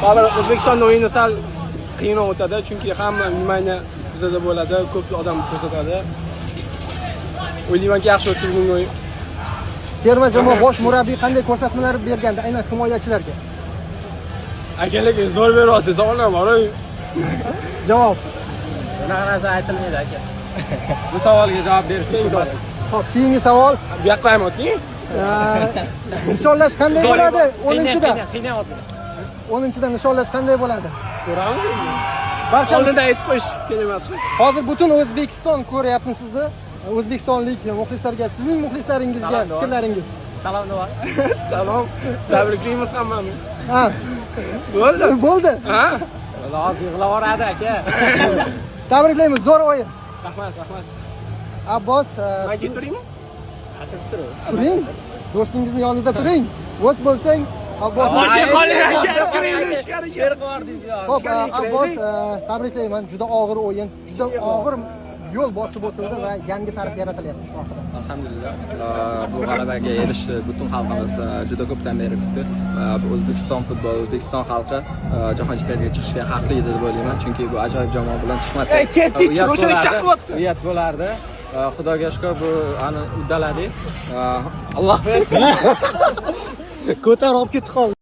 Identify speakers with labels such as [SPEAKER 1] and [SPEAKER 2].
[SPEAKER 1] Hozir O'zbekistonda o'yini sal qiyinroq o'tadi, chunki hamma nimani bizada bo'ladi, ko'p odam ko'rsatadi. O'ylaymanki, yaxshi o'tadi bugungi o'yin.
[SPEAKER 2] Terma jamoa bosh murabbiy qanday ko'rsatmalar bergandi, aynan himoyachilarga?
[SPEAKER 1] Akalar zo'r berasiz, savolim bor.
[SPEAKER 2] Javob.
[SPEAKER 3] Bunaqa narsa aytilmaydi aka.
[SPEAKER 1] Bu savolga javob berish qiyin.
[SPEAKER 2] Xo'p, keyingi savol.
[SPEAKER 1] Bu yoqqa ham o'ting.
[SPEAKER 2] Nishonlash qanday bo'ladi? 10-da.
[SPEAKER 3] Qiynayapti.
[SPEAKER 2] 10-da nishonlash qanday bo'ladi?
[SPEAKER 1] Ko'ramiz.
[SPEAKER 2] Barcha
[SPEAKER 1] Oldinda aytib qo'yish kerak emasmi?
[SPEAKER 2] hozir butun O'zbekiston ko'ryapti sizni. O'zbekistonlik muxlislarga, sizning muxlislaringizga fikrlaringiz.
[SPEAKER 3] Salom deyapti.
[SPEAKER 1] Salom. Tabriklaymiz hammani.
[SPEAKER 2] Ha,
[SPEAKER 1] Bo'ldi.
[SPEAKER 2] bo'ldi.
[SPEAKER 1] Ha?
[SPEAKER 3] Hozir yig'lab yuboradi aka.
[SPEAKER 2] Tabriklaymiz, zo'r o'yin.
[SPEAKER 1] Rahmat, rahmat.
[SPEAKER 2] Abbos,
[SPEAKER 1] Men keturaymi?
[SPEAKER 2] turing. Do'stingizni yonida turing. Bo'sh bo'lsang, Abbos.
[SPEAKER 3] Sher qordingiz.
[SPEAKER 2] Xo'p, Abbos, tabriklayman. Juda og'ir o'yin, juda og'ir yo'l bosib o'tildi va yangi tarix yaratilyapti shu haqida.
[SPEAKER 4] Alhamdulillah. Bu g'alabaga erishishni butun xalqimiz juda ko'pdan beri kutdi. O'zbekiston futboli, O'zbekiston xalqi jahon chempionatiga chiqishga haqli edi deb o'ylayman, chunki bu ajoyib jamoa bilan chiqmasa uyat bo'lardi. Xudoga shukr, bu ani uddaladik. Alloh bersin.
[SPEAKER 2] Ko'tarib olib ketdi qoldi.